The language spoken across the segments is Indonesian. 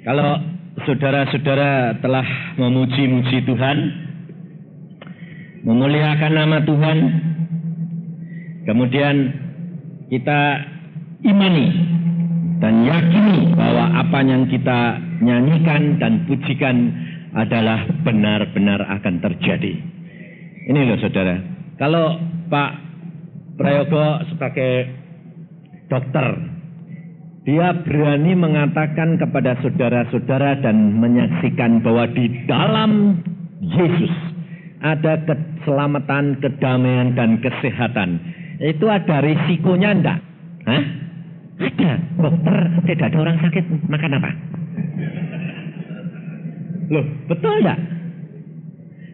Kalau saudara-saudara telah memuji-muji Tuhan, memuliakan nama Tuhan, kemudian kita imani dan yakini bahwa apa yang kita nyanyikan dan pujikan adalah benar-benar akan terjadi. Ini loh saudara, kalau Pak Prayogo sebagai dokter, dia berani mengatakan kepada saudara-saudara dan menyaksikan bahwa di dalam Yesus ada keselamatan, kedamaian, dan kesehatan. Itu ada risikonya enggak? Hah? Ada. Dokter, tidak ada orang sakit, makan apa? Loh, betul enggak?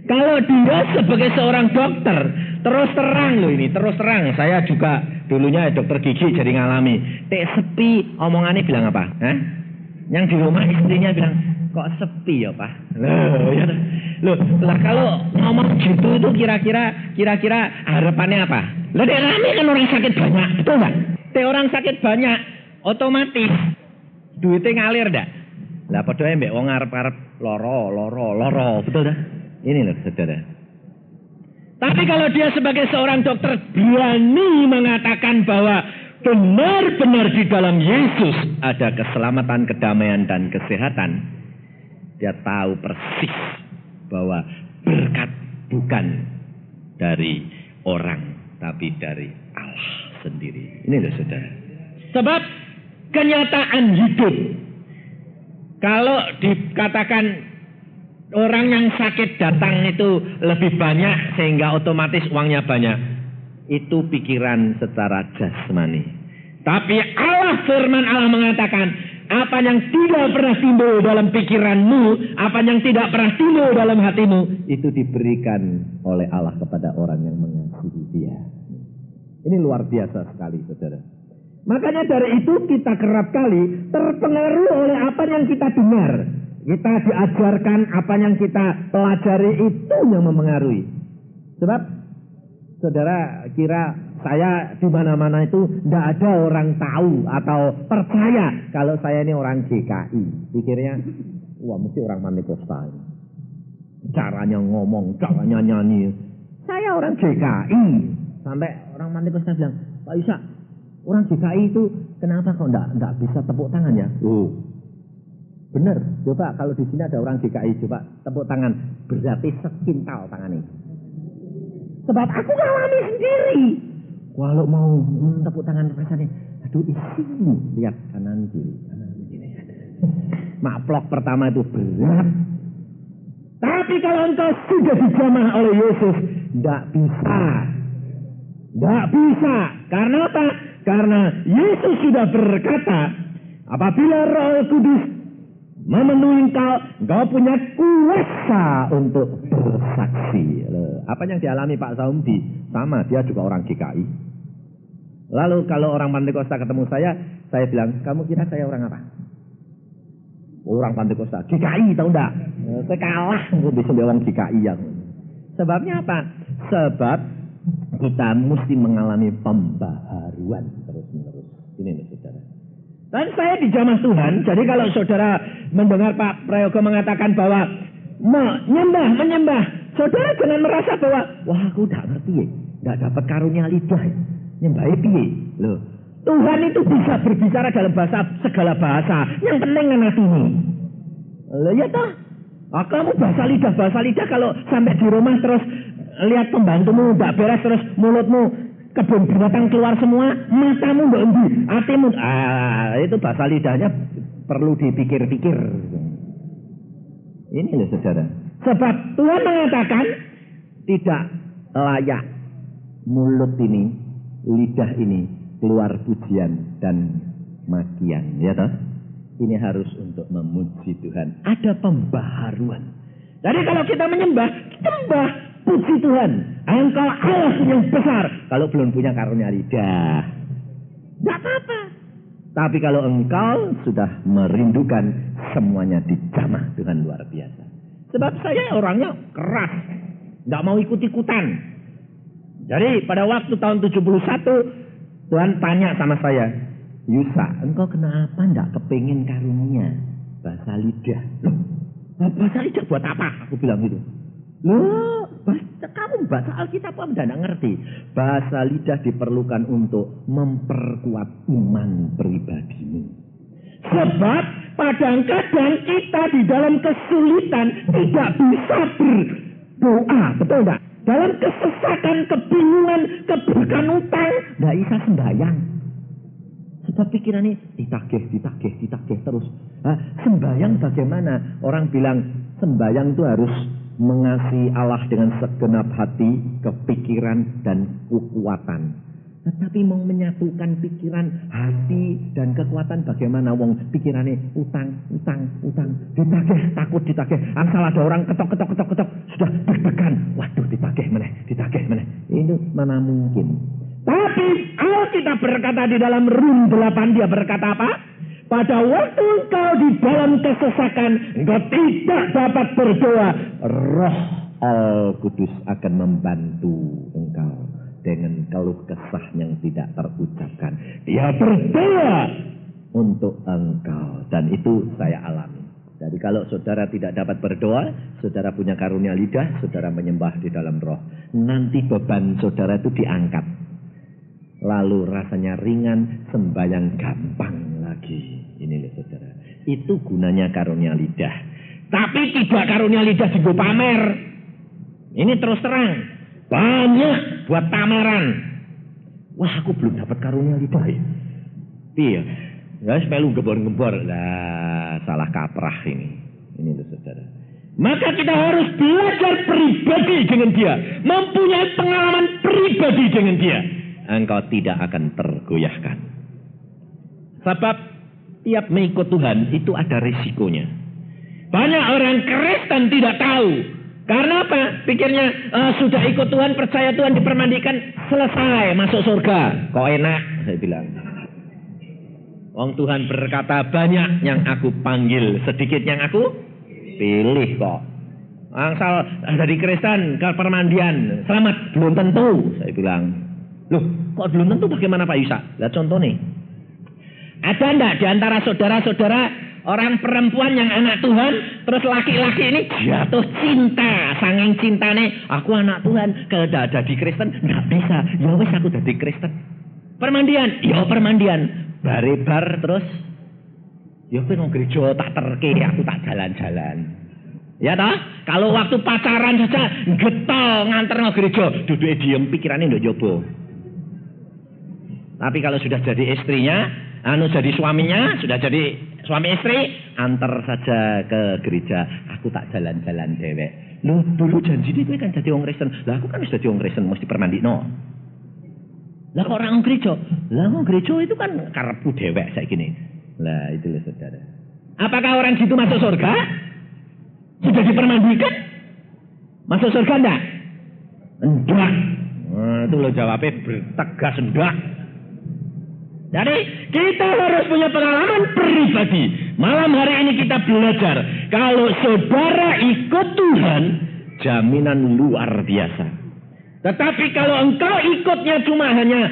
Kalau dia sebagai seorang dokter, terus terang loh ini, terus terang. Saya juga dulunya dokter gigi jadi ngalami. Sepi, omongannya bilang apa? Hah? Yang di rumah istrinya bilang, kok sepi ya Pak? Lah kalau ngomong gitu itu kira-kira harapannya apa? Lah dek rame kan orang sakit banyak, betul nggak? Dek orang sakit banyak, otomatis duitnya ngalir dah. Lah padahal mbak wong arep-arep loro, betul dah? Ini loh saudara. Tapi kalau dia sebagai seorang dokter berani mengatakan bahwa benar-benar di dalam Yesus ada keselamatan, kedamaian, dan kesehatan, dia tahu persis bahwa berkat bukan dari orang, tapi dari Allah sendiri. Ini loh saudara. Sebab kenyataan hidup, kalau dikatakan orang yang sakit datang itu lebih banyak sehingga otomatis uangnya banyak, itu pikiran secara jasmani. Tapi Allah, firman Allah mengatakan, apa yang tidak pernah timbul dalam pikiranmu, apa yang tidak pernah timbul dalam hatimu, itu diberikan oleh Allah kepada orang yang mengasihi Dia. Ini luar biasa sekali saudara. Makanya dari itu kita kerap kali terpengaruh oleh apa yang kita dengar. Kita diajarkan, apa yang kita pelajari itu yang memengaruhi. Sebab saudara kira saya di mana-mana itu tidak ada orang tahu atau percaya kalau saya ini orang GKI. Pikirnya, wah mesti orang Pantekosta. Caranya ngomong, caranya nyanyi. Saya orang GKI. Sampai orang Pantekosta bilang, Pak Isa, orang GKI itu kenapa kok enggak bisa tepuk tangan ya? Benar, coba kalau di sini ada orang GKI, coba tepuk tangan, berarti sekintal tangannya. Sebab aku ngalami sendiri. Kalau mau tepuk tangan rasanya, aduh isimu, lihat kanan kiri. Maplok pertama itu berat. Tapi kalau engkau sudah dijamah oleh Yesus, tidak bisa. Tidak bisa. Karena apa? Karena Yesus sudah berkata, apabila Roh Kudus memenuhi engkau punya kuasa untuk bersaksi. Apa yang dialami Pak Saumdi sama, dia juga orang GKI. Lalu kalau orang Pantekosta ketemu saya bilang, kamu kira saya orang apa? Orang Pantekosta, GKI tahu enggak? Saya kalah, aku bisa orang GKI yang. Sebabnya apa? Sebab kita mesti mengalami pembaharuan terus-menerus. Ini nih saudara. Dan saya dijamah Tuhan, jadi kalau saudara mendengar Pak Prayogo mengatakan bahwa menyembah, saudara jangan merasa bahwa, wah aku tidak ngerti ya, tidak dapat karunia lidah, nyembah piye. Loh, Tuhan itu bisa berbicara dalam segala bahasa, yang penting kan hatimu. Loh ya toh, kamu bahasa lidah kalau sampai di rumah terus lihat pembantumu tidak beres terus mulutmu kebun binatang keluar semua, matamu mbak endi, hatimu, itu bahasa lidahnya perlu dipikir-pikir. Ini loh saudara. Sebab Tuhan mengatakan tidak layak mulut ini, lidah ini keluar pujian dan makian, ya toh? Ini harus untuk memuji Tuhan. Ada pembaharuan. Jadi kalau kita menyembah, puji Tuhan. Engkau Allah yang besar. Kalau belum punya karunia lidah, tidak apa-apa. Tapi kalau engkau sudah merindukan, semuanya dijamah dengan luar biasa. Sebab saya orangnya keras, tidak mau ikut-ikutan. Jadi pada waktu tahun 71, Tuhan tanya sama saya, Yusa, engkau kenapa tidak kepingin karunia? bahasa lidah. Loh, bahasa lidah buat apa? Aku bilang gitu. Loh, kamu baca Alkitab apa tidak ngerti? Bahasa lidah diperlukan untuk memperkuat iman pribadimu. Sebab kadang-kadang kita di dalam kesulitan tidak bisa berdoa, betul enggak? Dalam kesesakan, kebingungan, keberkanutan, tidak bisa sembahyang. Sebab pikirannya ditagih terus. Sembahyang bagaimana? Orang bilang sembahyang itu harus mengasihi Allah dengan segenap hati, kepikiran, dan kekuatan. Tetapi mau menyatukan pikiran, hati, dan kekuatan bagaimana? Wong pikirannya utang. Ditagih, takut ditagih. Asal ada orang ketok, sudah deg-degan. Waduh, ditagih meneh. Ini mana mungkin? Tapi Alkitab berkata di dalam Rum 8, dia berkata apa? Pada waktu engkau di dalam kesesakan, engkau tidak dapat berdoa, Roh Al-Kudus akan membantu engkau dengan keluh kesah yang tidak terucapkan. Dia berdoa untuk engkau, dan itu saya alami. Jadi kalau saudara tidak dapat berdoa, saudara punya karunia lidah, saudara menyembah di dalam roh. Nanti beban saudara itu diangkat. Lalu rasanya ringan, sembahyang gampang lagi. Ini loh saudara. Itu gunanya karunia lidah. Tapi tidak karunia lidah juga pamer. Ini terus terang. Banyak buat pameran. Wah, aku belum dapat karunia lidah ya. Iya. Ya, melu gembor-gembor. Lah, salah kaprah ini. Ini loh saudara. Maka kita harus belajar pribadi dengan dia. Mempunyai pengalaman pribadi dengan dia. Engkau tidak akan tergoyahkan. Sebab tiap mengikut Tuhan itu ada risikonya. Banyak orang Kristen tidak tahu. Karena apa? Pikirnya sudah ikut Tuhan, percaya Tuhan, dipermandikan, selesai masuk surga. Kok enak? Saya bilang. Wong Tuhan berkata, banyak yang aku panggil, sedikit yang aku pilih kok. Asal dari Kristen ke permandian, selamat, belum tentu. Saya bilang. Loh, kok belum tentu bagaimana Pak Yusa? Lihat contoh nih. Ada enggak di antara saudara-saudara orang perempuan yang anak Tuhan, terus laki-laki ini jatuh cinta, saking cintane, aku anak Tuhan, kalau ada di Kristen, enggak bisa. Ya wis aku jadi Kristen. Permandian, ya permandian. Barebar terus, ya pengen gereja tak terke, aku tak jalan-jalan. Ya toh? Kalau waktu pacaran saja getol nganter nang gereja, duduke diem, pikirannya ndak jobo. Tapi kalau sudah jadi istrinya, jadi suaminya, sudah jadi suami istri, antar saja ke gereja. Aku tak jalan-jalan dewek. Loh, dulu janji dia kan jadi orang Kristen. Lah aku kan sudah jadi orang Kristen, mesti permandi no. Lah kok orang gereja? Lah orang gereja itu kan karepku dewek saya gini. Lah itu loh saudara. Apakah orang situ masuk surga? Sudah dipermandikan? Masuk surga enggak? Enggak. Nah, itu loh jawabnya bertegas enggak. Jadi kita harus punya pengalaman pribadi. Malam hari ini kita belajar. Kalau saudara ikut Tuhan, jaminan luar biasa. Tetapi kalau engkau ikutnya cuma hanya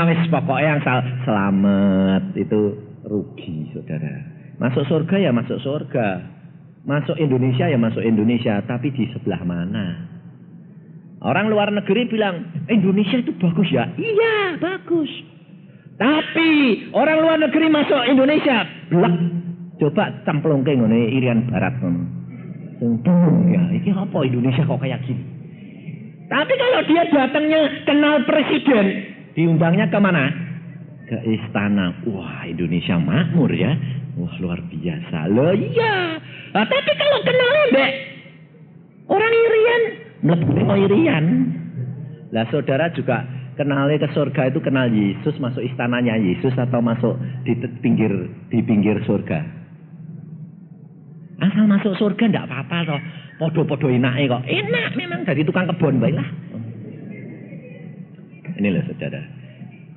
wis pokoknya yang selamat, itu rugi saudara. Masuk surga ya masuk surga. Masuk Indonesia ya masuk Indonesia. Tapi di sebelah mana? Orang luar negeri bilang Indonesia itu bagus ya. Iya bagus. Tapi orang luar negeri masuk Indonesia, blak. Coba camplongke ngene Irian Barat ngono. Ya, iki apa Indonesia kok kayak gini? Tapi kalau dia datangnya kenal presiden, diundangnya ke mana? Ke istana. Wah, Indonesia makmur ya. Wah, luar biasa. Loh iya. Nah, tapi kalau kenal mbek orang Irian, mlebu Irian. Lah saudara juga kenalnya ke surga itu kenal Yesus, masuk istananya Yesus atau masuk di pinggir surga. Asal masuk surga enggak apa-apa toh. Podo-podo enake kok. Enak memang dari tukang kebon bae lah. Ini loh saudara.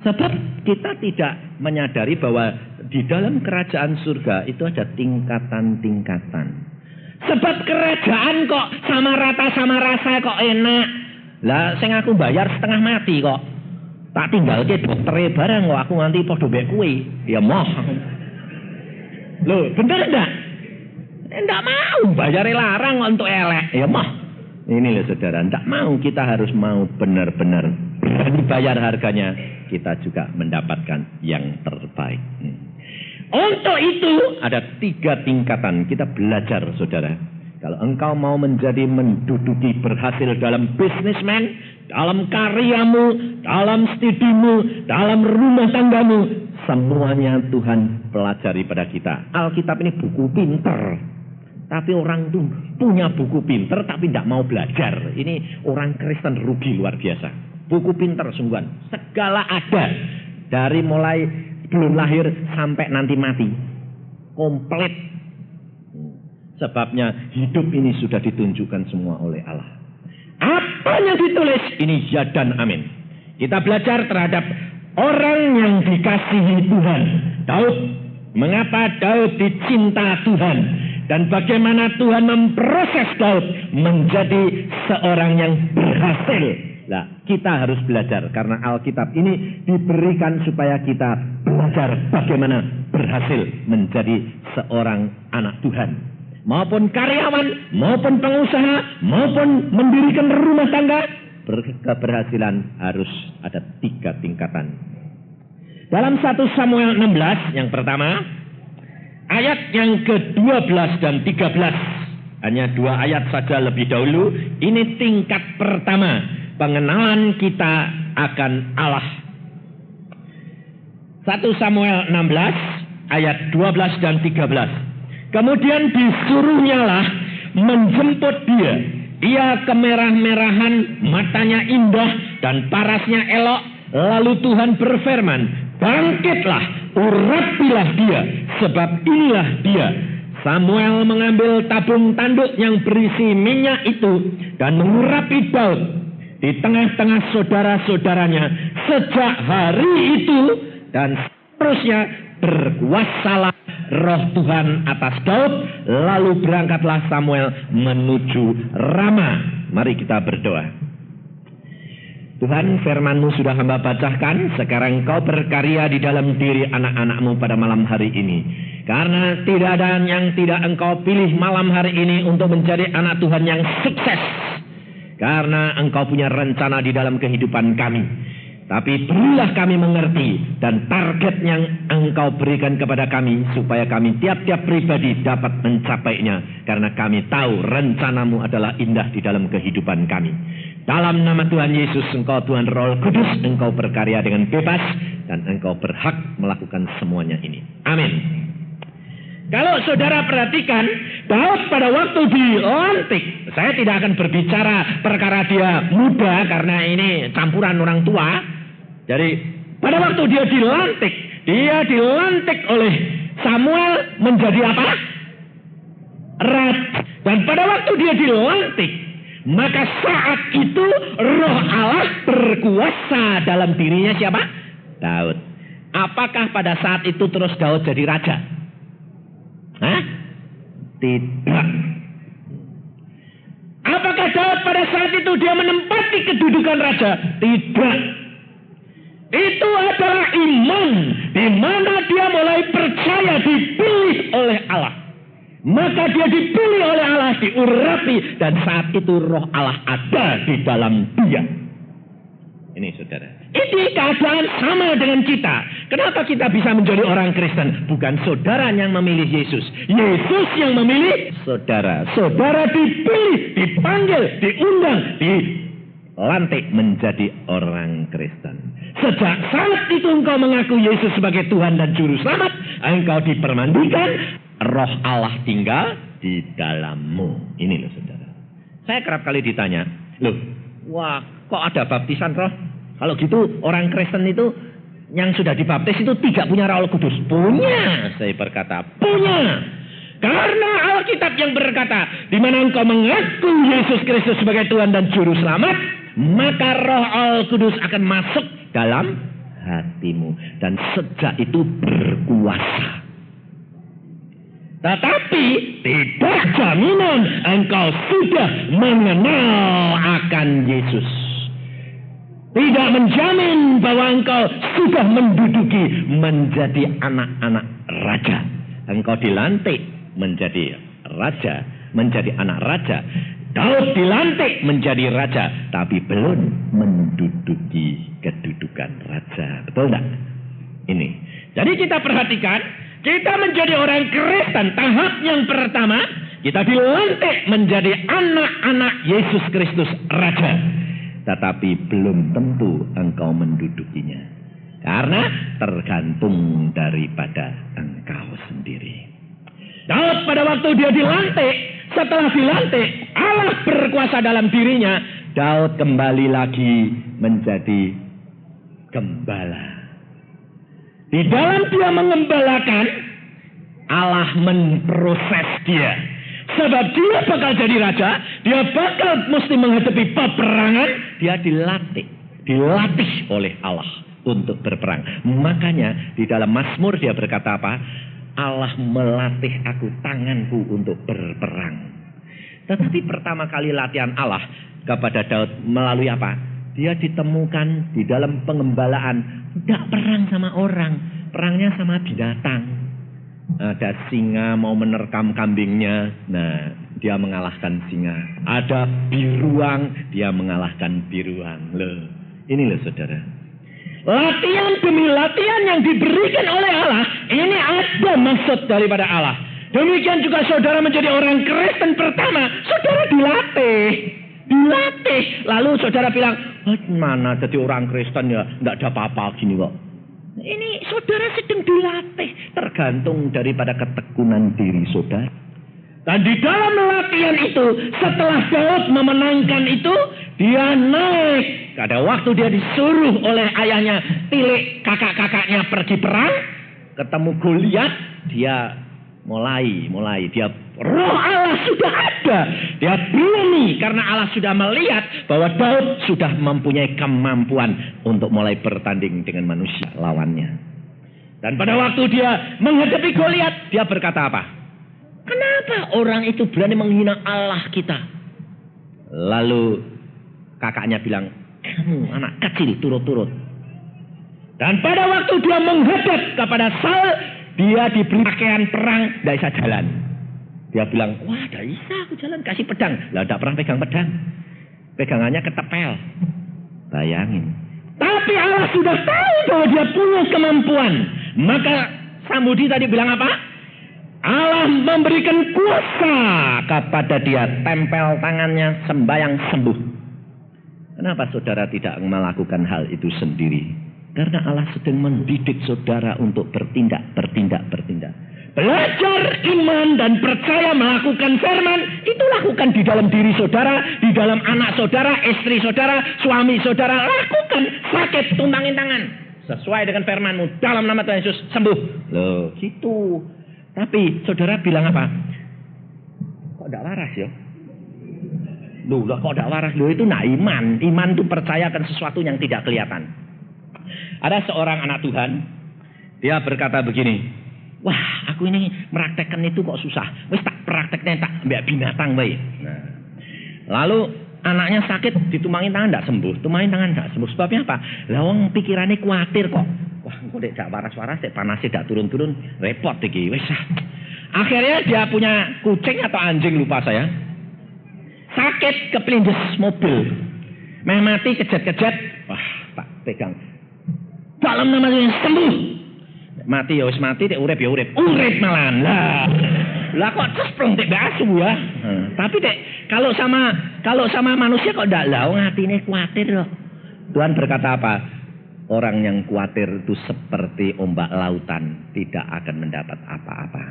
Sebab kita tidak menyadari bahwa di dalam kerajaan surga itu ada tingkatan-tingkatan. Sebab kerajaan kok sama rasa kok enak. Lah sing aku bayar setengah mati kok. Tak tinggal ke doktere barang kok aku nganti padha mbek kuwi. Ya moh. Loh, bener enggak? Tidak mau, bayar larang untuk elek. Ya mah, ini loh saudara, tidak mau, kita harus mau benar-benar berani bayar harganya. Kita juga mendapatkan yang terbaik. Untuk itu ada 3 tingkatan kita belajar saudara. Kalau engkau mau menduduki berhasil dalam bisnismen, dalam karyamu, dalam studimu, dalam rumah tanggamu, semuanya Tuhan pelajari pada kita. Alkitab ini buku pinter. Tapi orang tuh punya buku pinter tapi tidak mau belajar. Ini orang Kristen rugi luar biasa. Buku pinter sungguhan. Segala ada. Dari mulai belum lahir sampai nanti mati. Komplit. Sebabnya hidup ini sudah ditunjukkan semua oleh Allah. Apa yang ditulis? Ini ya dan amin. Kita belajar terhadap orang yang dikasihi Tuhan. Daud. Mengapa Daud dicinta Tuhan? Dan bagaimana Tuhan memproses Daud menjadi seorang yang berhasil. Nah, kita harus belajar karena Alkitab ini diberikan supaya kita belajar bagaimana berhasil menjadi seorang anak Tuhan. Maupun karyawan, maupun pengusaha, maupun mendirikan rumah tangga, keberhasilan harus ada 3 tingkatan. Dalam 1 Samuel 16 yang pertama, ayat yang ke-12 dan 13. Hanya 2 ayat saja lebih dahulu. Ini tingkat pertama. Pengenalan kita akan Allah. 1 Samuel 16 ayat 12 dan 13. Kemudian disuruhnyalah menjemput dia. Ia kemerah-merahan, matanya indah dan parasnya elok. Lalu Tuhan berfirman, bangkitlah, urapilah dia, sebab inilah dia. Samuel mengambil tabung tanduk yang berisi minyak itu dan mengurapi Daud di tengah-tengah saudara-saudaranya. Sejak hari itu dan seterusnya berkuasalah roh Tuhan atas Daud. Lalu berangkatlah Samuel menuju Rama. Mari kita berdoa. Tuhan, firman-Mu sudah hamba bacakan, sekarang Kau berkarya di dalam diri anak-anak-Mu pada malam hari ini. Karena tidak ada yang tidak Engkau pilih malam hari ini untuk menjadi anak Tuhan yang sukses. Karena Engkau punya rencana di dalam kehidupan kami. Tapi berilah kami mengerti dan target yang Engkau berikan kepada kami supaya kami tiap-tiap pribadi dapat mencapainya. Karena kami tahu rencana-Mu adalah indah di dalam kehidupan kami. Dalam nama Tuhan Yesus, Engkau Tuhan Roh Kudus, Engkau berkarya dengan bebas dan Engkau berhak melakukan semuanya ini. Amin. Kalau saudara perhatikan, Daud pada waktu dilantik, saya tidak akan berbicara perkara dia muda karena ini campuran orang tua. Jadi pada waktu dia dilantik oleh Samuel menjadi apa? Raja. Dan pada waktu dia dilantik, maka saat itu roh Allah berkuasa dalam dirinya siapa? Daud. Apakah pada saat itu terus Daud jadi raja? Hah? Tidak. Apakah Daud pada saat itu dia menempati kedudukan raja? Tidak. Itu adalah iman di mana dia mulai percaya dipilih oleh Allah. Maka dia dipilih oleh Allah, diurapi, dan saat itu roh Allah ada di dalam dia. Ini saudara. Ini keadaan sama dengan kita. Kenapa kita bisa menjadi orang Kristen? Bukan saudara yang memilih Yesus. Yesus yang memilih saudara. Saudara dipilih, dipanggil, diundang, dilantik menjadi orang Kristen. Sejak saat itu engkau mengaku Yesus sebagai Tuhan dan Juru Selamat, engkau dipermandikan, roh Allah tinggal di dalammu. Ini loh saudara. Saya kerap kali ditanya, loh, wah kok ada baptisan roh? Kalau gitu orang Kristen itu yang sudah dibaptis itu tidak punya Roh Kudus. Punya, saya berkata, punya. Karena Alkitab yang berkata, di mana engkau mengaku Yesus Kristus sebagai Tuhan dan Juru Selamat, maka Roh Al-Kudus akan masuk dalam hatimu. Dan sejak itu berkuasa. Tetapi tidak jaminan engkau sudah mengenal akan Yesus. Tidak menjamin bahwa engkau sudah menduduki menjadi anak-anak raja. Engkau dilantik menjadi raja, menjadi anak raja. Daud dilantik menjadi raja, tapi belum menduduki kedudukan raja. Betul enggak? Ini. Jadi kita perhatikan, kita menjadi orang Kristen, tahap yang pertama, kita dilantik menjadi anak-anak Yesus Kristus Raja. Tetapi belum tentu engkau mendudukinya. Karena tergantung daripada engkau sendiri. Daud pada waktu dia dilantik, setelah dilantik, Allah berkuasa dalam dirinya. Daud kembali lagi menjadi gembala. Di dalam dia mengembalakan, Allah memproses dia. Sebab dia bakal jadi raja, dia bakal mesti menghadapi peperangan, dia dilatih oleh Allah untuk berperang. Makanya di dalam Mazmur dia berkata apa? Allah melatih aku tanganku untuk berperang. Tetapi pertama kali latihan Allah kepada Daud melalui apa? Dia ditemukan di dalam pengembalaan. Tidak perang sama orang, perangnya sama binatang. Ada singa mau menerkam kambingnya, nah dia mengalahkan singa. Ada biruang, dia mengalahkan biruang. Loh, ini loh saudara. Latihan demi latihan yang diberikan oleh Allah, ini ada maksud daripada Allah. Demikian juga saudara menjadi orang Kristen pertama, saudara dilatih. Lalu saudara bilang, mana jadi orang Kristen ya, tidak ada apa-apa gini kok. Ini saudara sedang dilatih, tergantung daripada ketekunan diri saudara. Dan di dalam latihan itu, setelah Daud memenangkan itu, dia naik. Ada waktu dia disuruh oleh ayahnya, tilik kakak-kakaknya pergi perang, ketemu Goliat, dia mulai dia roh Allah sudah ada, dia berani karena Allah sudah melihat bahwa Daud sudah mempunyai kemampuan untuk mulai bertanding dengan manusia lawannya. Dan pada waktu dia menghadapi Goliat, dia berkata apa? Kenapa orang itu berani menghina Allah kita? Lalu kakaknya bilang, kamu anak kecil turut-turut. Dan pada waktu dia menghadap kepada Saul, dia diberi pakaian perang, tidak bisa jalan. Dia bilang, wah tidak bisa aku jalan, kasih pedang. Lah tidak pernah pegang pedang. Pegangannya ketepel. Bayangin. Tapi Allah sudah tahu bahwa dia punya kemampuan. Maka Samudi tadi bilang apa? Allah memberikan kuasa kepada dia, tempel tangannya, sembahyang sembuh. Kenapa saudara tidak melakukan hal itu sendiri? Karena Allah sedang mendidik saudara untuk bertindak. Belajar iman dan percaya melakukan firman, itu lakukan di dalam diri saudara, di dalam anak saudara, istri saudara, suami saudara. Lakukan, sakit, tumbangin tangan. Sesuai dengan firmanmu, dalam nama Tuhan Yesus, sembuh. Loh, gitu. Tapi saudara bilang apa? Kok tidak waras ya? Loh, kok tidak waras? Loh, itu iman. Iman itu percaya akan sesuatu yang tidak kelihatan. Ada seorang anak Tuhan, dia berkata begini, wah aku ini meraktekkan itu kok susah. Wis tak prakteknya tak mbak binatang baik. Nah, lalu anaknya sakit, ditumangin tangan tidak sembuh, tumangin tangan tidak sembuh. Sebabnya apa? Lawang pikirannya khawatir kok. Wah, kok tidak waras-waras, panasnya tidak turun-turun, repot iki. Wis. Akhirnya dia punya kucing atau anjing lupa saya. Sakit kepelindes mobil. Meh mati kejet-kejet. Wah, tak pegang. Dalam nama Tuhan sembuh. Mati ya wis mati, nek urip ya urip. Urip malahan. Lah kok cesprong tek asu ya. Tapi dek kalau sama manusia kok ndak lah, wong atine kuatir kok. Tuhan berkata apa? Orang yang kuatir itu seperti ombak lautan, tidak akan mendapat apa-apa.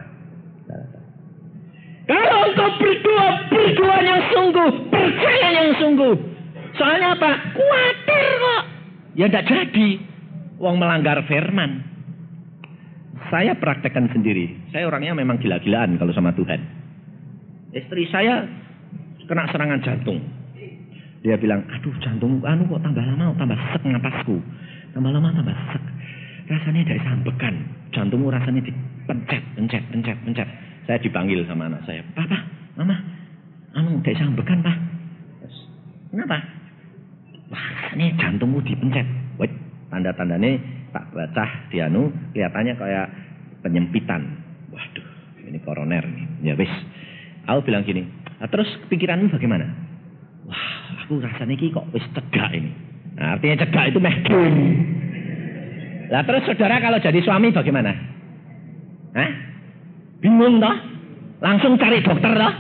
Kalau engkau berdoa yang sungguh, percaya yang sungguh. Soalnya apa? Kuatir kok. Ya tidak jadi. Wong melanggar firman. Saya praktekkan sendiri. Saya orangnya memang gila-gilaan kalau sama Tuhan. Istri saya kena serangan jantung. Dia bilang, aduh jantung kok tambah lama tambah sek napasku. Tambah lama tambah sek. Rasanya dari sambekan. Jantungmu rasanya dipencet. Saya dipanggil sama anak saya. Papa, mama, dari sambekan pak. Kenapa? Wah, rasanya jantungmu dipencet. Wait, tanda-tandanya tak baca kelihatannya kayak penyempitan. Waduh, ini koroner nih. Ya wis. Aku bilang gini, terus pikiranmu bagaimana? Wah, aku rasanya ini kok wis cegak ini. Nah, artinya cegak itu meh gini. Lah terus saudara kalau jadi suami bagaimana? Hah? Bingung toh? Langsung cari dokter toh?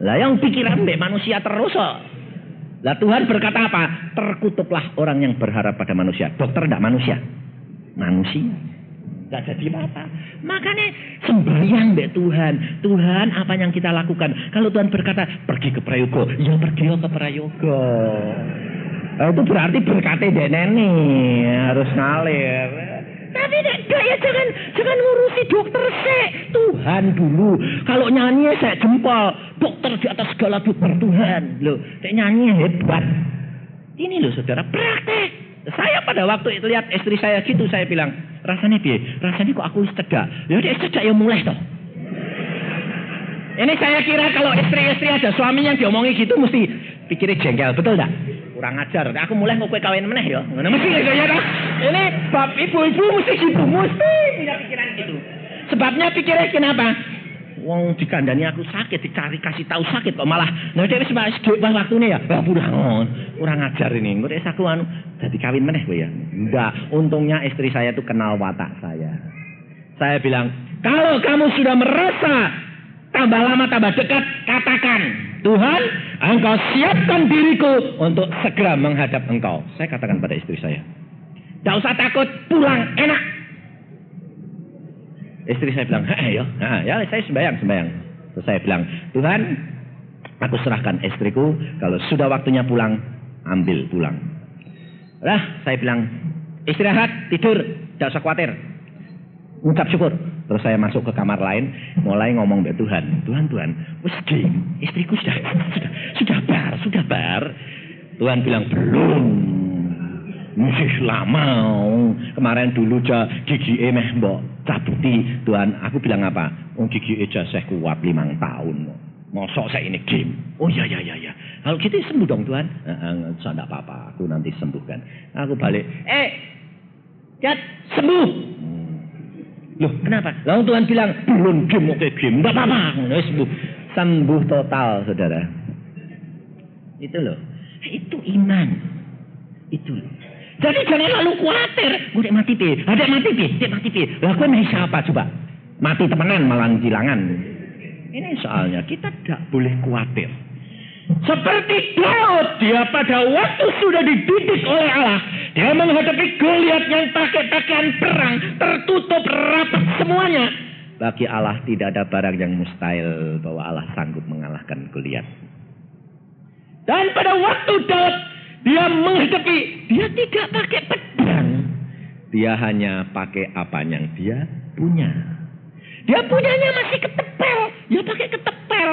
Lah yang pikiran mbek manusia terus kok. Lah Tuhan berkata apa? Terkutuklah orang yang berharap pada manusia. Dokter tidak manusia. Manusia. Tidak jadi apa-apa. Makanya sembahyang mbek Tuhan. Tuhan apa yang kita lakukan? Kalau Tuhan berkata pergi ke prayoga, ya pergi ke prayoga. Nah, itu berarti berkatnya deneni harus ngalir. Tapi ya jangan ngurusi dokter sih. Tuhan dulu. Kalau nyanyi saya jempol. Dokter di atas segala dokter Tuhan. Loh, kayak nyanyi hebat. Ini loh saudara, praktek. Saya pada waktu itu lihat istri saya gitu, saya bilang, rasanya piye? Rasanya kok aku cedak. Ya dia cedak ya mulai toh. Ini saya kira kalau istri-istri ada suami yang diomongi gitu mesti pikirnya jengkel, betul enggak? Kurang ajar. Aku mulai kok kowe kawin meneh ya. Ngono mesti ya toh. Ini bab ibu-ibu mesti gitu, mesti punya pikiran gitu. Sebabnya pikirnya kenapa? Wong dikandani aku sakit, dicari kasih tahu sakit kok malah. Nah dia wis waktune ya. Wah kurang ajar ini. Engko aku anu dadi kawin meneh kowe ya. Enggak, untungnya istri saya tuh kenal watak saya. Saya bilang, "Kalau kamu sudah merasa tambah lama tambah dekat, katakan, Tuhan, Engkau siapkan diriku untuk segera menghadap Engkau." Saya katakan pada istri saya. "Tidak usah takut, pulang enak." Istri saya bilang, ya saya sembahyang. Terus saya bilang, Tuhan, aku serahkan istriku, kalau sudah waktunya pulang, ambil pulang. Lah, saya bilang, istirahat, tidur, tidak usah khawatir. Ucap syukur. Terus saya masuk ke kamar lain, mulai ngomong dengan Tuhan, wis ging, istriku sudah bar. Tuhan bilang, belum. Masih lama. Kemarin dulu gigi meh mbok cabuti. Tuhan, aku bilang apa? Gigi saya kuat 5 tahun. Mosok saya ini game. Oh ya. Kalau gitu sembuh dong Tuhan. Tidak apa-apa, aku nanti sembuhkan. Aku balik. Jat, sembuh. Loh, kenapa? Lalu Tuhan bilang, belum game, oke game. Tidak apa-apa, sembuh. Sembuh total, saudara. Itu loh. Itu iman. Itu loh. Jadi jangan lalu khawatir. Gue mati pi. Lah gue main siapa coba? Mati temenan malah jilangan. Ini soalnya kita tidak boleh khawatir. Seperti Daud, dia pada waktu sudah dididik oleh Allah, dia menghadapi Goliat yang pakai pakaian perang, tertutup rapat semuanya. Bagi Allah tidak ada barang yang mustahil bahwa Allah sanggup mengalahkan Goliat. Dan pada waktu Daud dia menghadapi, dia tidak pakai pedang. Dia hanya pakai apa yang dia punya. Dia punyanya masih ketepel. Ya pakai ketepel.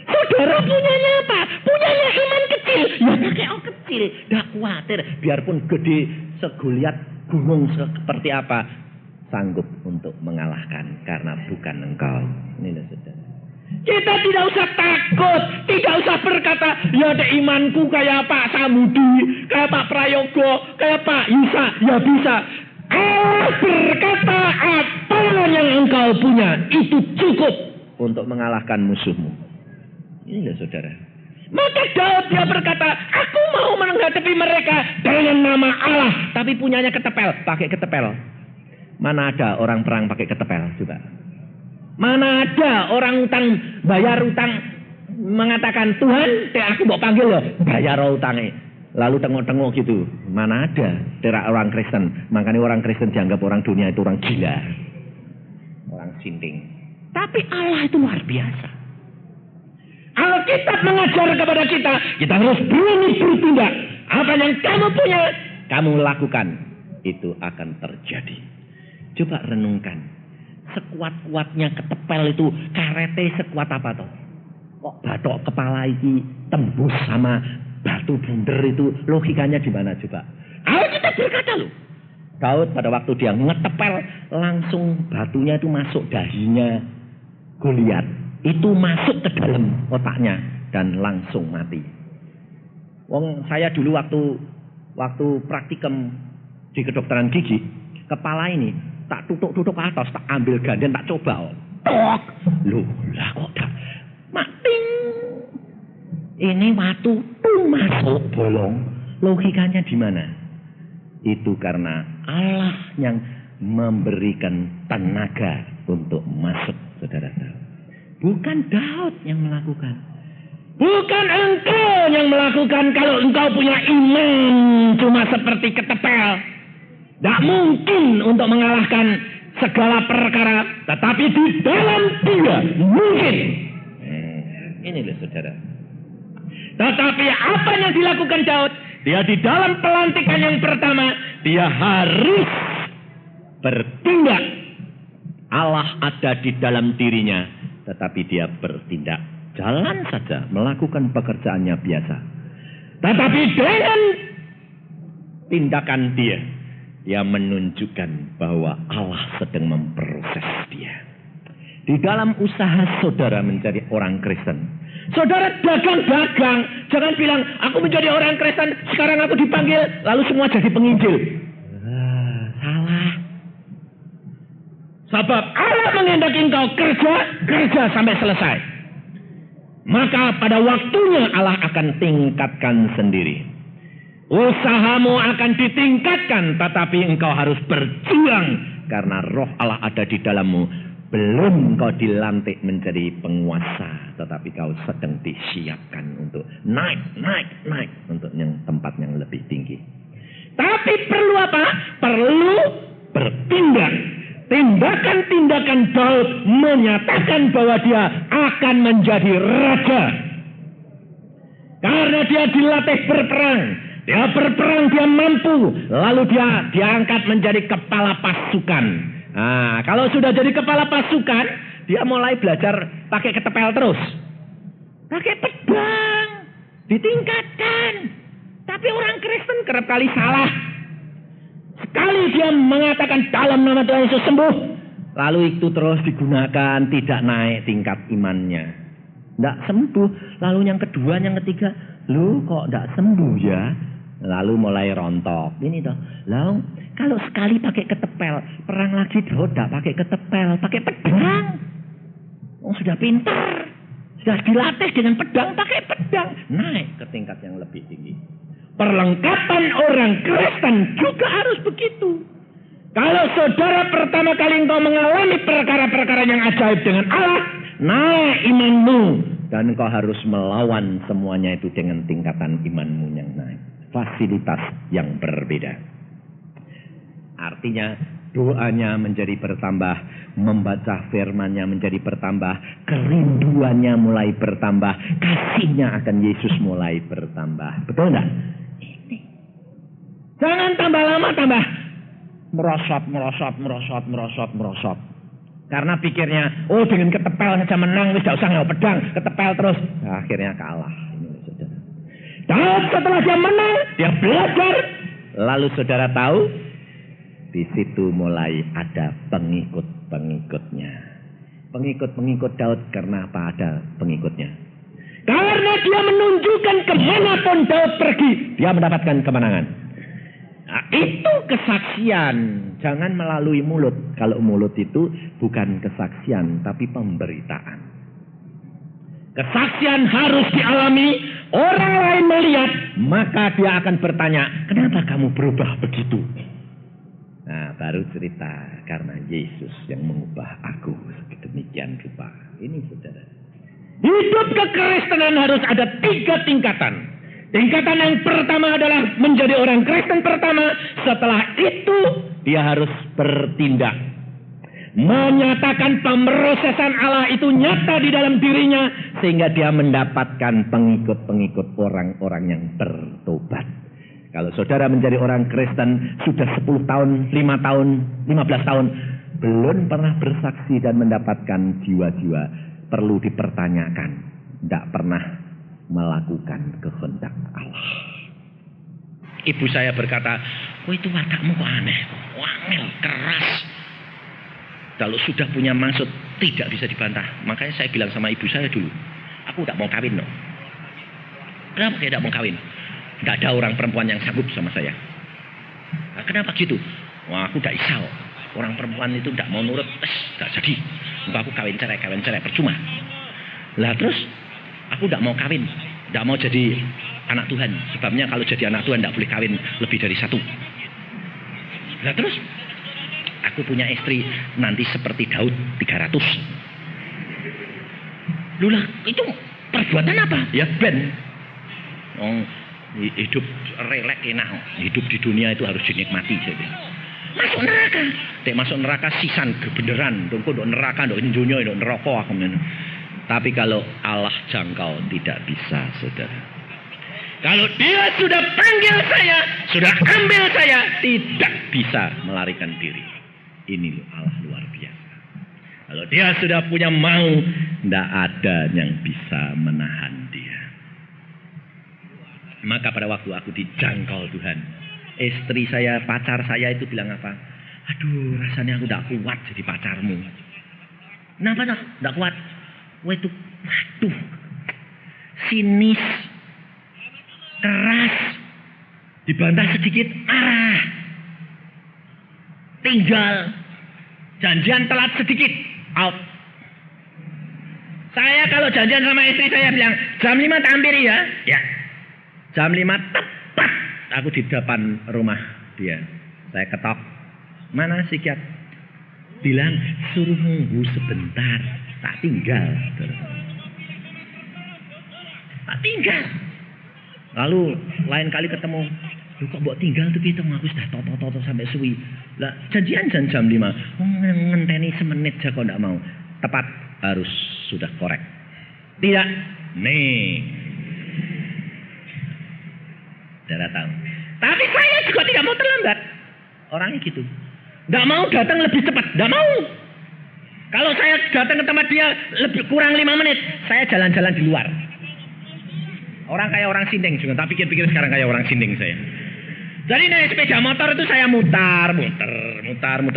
Saudara punyanya apa? Punyanya iman kecil. Ya pakai kecil. Tidak khawatir. Biarpun gede segoliat gunung seperti apa. Sanggup untuk mengalahkan. Karena bukan engkau. Ini loh saudara. Kita tidak usah takut, tidak usah berkata, ya ada imanku kayak Pak Samudi, kayak Pak Prayogo, kayak Pak Yusa, ya bisa. Allah berkata, apa yang engkau punya, itu cukup untuk mengalahkan musuhmu. Ini loh saudara. Maka Daud dia berkata, aku mau menghadapi mereka dengan nama Allah, tapi punyanya ketepel, pakai ketepel. Mana ada orang perang pakai ketepel, coba. Mana ada orang utang, bayar utang, mengatakan, Tuhan, aku mau panggil loh, bayar utangnya. Lalu tengok-tengok gitu. Mana ada orang Kristen. Makanya orang Kristen dianggap orang dunia itu orang gila. Orang sinting. Tapi Allah itu luar biasa. Alkitab mengajar kepada kita harus berani bertindak. Apa yang kamu punya, kamu lakukan. Itu akan terjadi. Coba renungkan. Sekuat-kuatnya ketepel itu karete sekuat apa toh? Kok batok kepala ini tembus sama batu bunder itu logikanya di mana coba? Alkitab berkata loh. Daud pada waktu dia ngetepel langsung batunya itu masuk dahinya Goliat. Itu masuk ke dalam otaknya dan langsung mati. Wong saya dulu waktu praktikum di kedokteran gigi, kepala ini tak tutuk ke atas, tak ambil ganden, tak coba. Tok. Loh, lah kok tak. Mating Ini watu tuh masuk bolong. Logikanya di mana? Itu karena Allah yang memberikan tenaga untuk masuk, saudara tahu. Bukan Daud yang melakukan. Bukan engkau yang melakukan kalau engkau punya iman cuma seperti ketepel. Tidak mungkin untuk mengalahkan segala perkara. Tetapi di dalam Dia mungkin. Ini loh saudara. Tetapi apa yang dilakukan Daud? Dia di dalam pelantikan yang pertama, dia harus bertindak. Allah ada di dalam dirinya, tetapi dia bertindak. Jalan saja, melakukan pekerjaannya biasa. Tetapi dengan tindakan dia menunjukkan bahwa Allah sedang memproses dia. Di dalam usaha saudara menjadi orang Kristen, saudara dagang-dagang, jangan bilang, aku menjadi orang Kristen, sekarang aku dipanggil, lalu semua jadi penginjil. Salah. Sebab Allah menghendaki engkau kerja sampai selesai. Maka pada waktunya Allah akan tingkatkan sendiri. Usahamu akan ditingkatkan, tetapi engkau harus berjuang, karena roh Allah ada di dalammu. Belum kau dilantik menjadi penguasa, tetapi kau sedang disiapkan untuk naik untuk yang tempat yang lebih tinggi. Tapi perlu apa? Perlu bertindak. Tindakan-tindakan Daud menyatakan bahwa dia akan menjadi raja. Karena dia dilatih berperang. Dia berperang, dia mampu. Lalu dia diangkat menjadi kepala pasukan. Nah, kalau sudah jadi kepala pasukan, dia mulai belajar pakai ketepel terus. Pakai pedang. Ditingkatkan. Tapi orang Kristen kerap kali salah. Sekali dia mengatakan dalam nama Tuhan Yesus sembuh, lalu itu terus digunakan, tidak naik tingkat imannya. Tidak sembuh. Lalu yang kedua, yang ketiga, lu kok tidak sembuh ya? Lalu mulai rontok. Ini toh. Lalu kalau sekali pakai ketepel, perang lagi tidak pakai ketepel, pakai pedang. Oh, sudah pintar. Sudah dilatih dengan pedang, pakai pedang. Naik ke tingkat yang lebih tinggi. Perlengkapan orang Kristen juga harus begitu. Kalau saudara pertama kali engkau mengalami perkara-perkara yang ajaib dengan Allah, naik imanmu. Dan engkau harus melawan semuanya itu dengan tingkatan imanmu yang naik. Fasilitas yang berbeda. Artinya doanya menjadi bertambah, membaca firman-Nya menjadi bertambah, kerinduannya mulai bertambah, kasihnya akan Yesus mulai bertambah. Betul enggak? Jangan tambah lama tambah merosot. Karena pikirnya, oh dengan ketepel saja menang, tidak usah nggak pedang, ketepel terus. Nah, akhirnya kalah. Ini saudara. Dan setelah dia menang, dia belajar. Lalu saudara tahu, di situ mulai ada pengikut-pengikutnya. Pengikut-pengikut Daud, karena apa ada pengikutnya? Karena dia menunjukkan kemanapun Daud pergi, dia mendapatkan kemenangan. Nah, itu kesaksian, jangan melalui mulut. Kalau mulut itu bukan kesaksian, tapi pemberitaan. Kesaksian harus dialami, orang lain melihat, maka dia akan bertanya, kenapa kamu berubah begitu? Nah, baru cerita, karena Yesus yang mengubah aku sedemikian rupa. Ini saudara. Hidup kekristenan harus ada 3 tingkatan. Tingkatan yang pertama adalah menjadi orang Kristen pertama. Setelah itu dia harus bertindak. Menyatakan pemrosesan Allah itu nyata di dalam dirinya. Sehingga dia mendapatkan pengikut-pengikut orang-orang yang bertobat. Kalau saudara menjadi orang Kristen sudah 10 tahun, 5 tahun, 15 tahun. Belum pernah bersaksi dan mendapatkan jiwa-jiwa. Perlu dipertanyakan. Tidak pernah melakukan kehendak Allah. Ibu saya berkata, oh itu watakmu kok aneh, wangil, keras. Kalau sudah punya maksud tidak bisa dibantah. Makanya saya bilang sama ibu saya dulu, aku tidak mau kawin. No. Kenapa saya tidak mau kawin? Tidak ada orang perempuan yang sanggup sama saya. Nah, kenapa gitu? Wah, aku tidak isau. Orang perempuan itu tidak mau nurut, tidak jadi. Aku kawin cerai, percuma. Lah terus aku tidak mau kawin. Tidak mau jadi anak Tuhan. Sebabnya kalau jadi anak Tuhan tidak boleh kawin lebih dari satu. Nah terus, aku punya istri nanti seperti Daud 300. Lulah, itu perbuatan apa? Ya ben. Hidup relek enak. Hidup di dunia itu harus dinikmati. Masuk neraka. Masuk neraka sisan kebenaran. Dongko dok neraka, dok dunia, dok neraka aku men. Tapi kalau Allah jangkau tidak bisa, saudara. Kalau dia sudah panggil saya, sudah ambil saya, tidak bisa melarikan diri. Ini loh Allah luar biasa. Kalau dia sudah punya mau, tidak ada yang bisa menahan dia. Maka pada waktu aku dijangkau Tuhan, istri saya, pacar saya itu bilang apa? Aduh, rasanya aku tidak kuat jadi pacarmu. Kenapa tak? Tidak kuat. Wah itu, waduh, sinis, keras, dibantah sedikit, marah, tinggal, janjian telat sedikit, out. Saya kalau janjian sama istri saya bilang, jam 5 tampil ya. Ya. Jam 5 tepat aku di depan rumah dia. Saya ketok. Mana psikiat? Bilang suruh nunggu sebentar. Tak tinggal. Tak tinggal. Lalu lain kali ketemu. Lu kok buat tinggal tuh gitu. Aku sudah toto sampai suwi. Lah janjian jam 5. Ngenteni semenit aja kok enggak mau. Tepat harus sudah korek. Tidak. Nih. Saudara tahu. Tapi saya juga tidak mau terlambat. Orangnya gitu. Tidak mau datang lebih cepat. Tidak mau. Kalau saya datang ke tempat dia lebih kurang 5 menit, saya jalan-jalan di luar. Orang kayak orang sinding juga. Tak pikir-pikir sekarang kayak orang sinding saya. Jadi naik sepeda motor itu saya mutar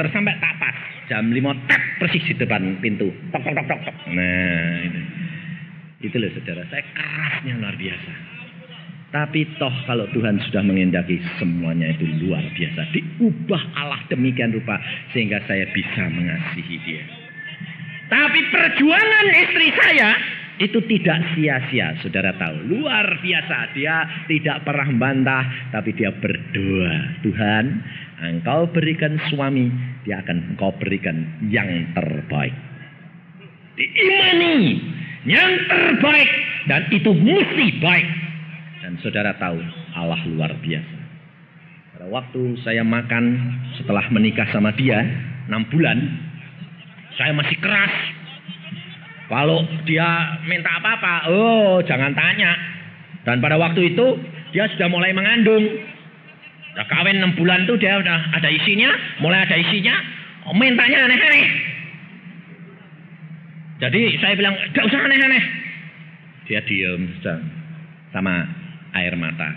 sampai tak pas. Jam 5 tak persis di depan pintu. Tok. Nah, itu loh saudara. Saya kerasnya luar biasa. Tapi toh kalau Tuhan sudah mengendaki semuanya itu luar biasa. Diubah Allah demikian rupa sehingga saya bisa mengasihi dia. Tapi perjuangan istri saya itu tidak sia-sia. Saudara tahu, luar biasa. Dia tidak pernah membantah, tapi dia berdoa. Tuhan, Engkau berikan suami, dia akan Engkau berikan yang terbaik. Diimani yang terbaik dan itu mesti baik. Dan saudara tahu, Allah luar biasa. Pada waktu saya makan setelah menikah sama dia 6 bulan, saya masih keras. Kalau dia minta apa-apa, oh jangan tanya. Dan pada waktu itu dia sudah mulai mengandung. Udah kawin 6 bulan tuh dia udah ada isinya, mulai ada isinya, mintanya aneh-aneh. Jadi saya bilang, gak usah aneh-aneh. Dia diam sama air mata.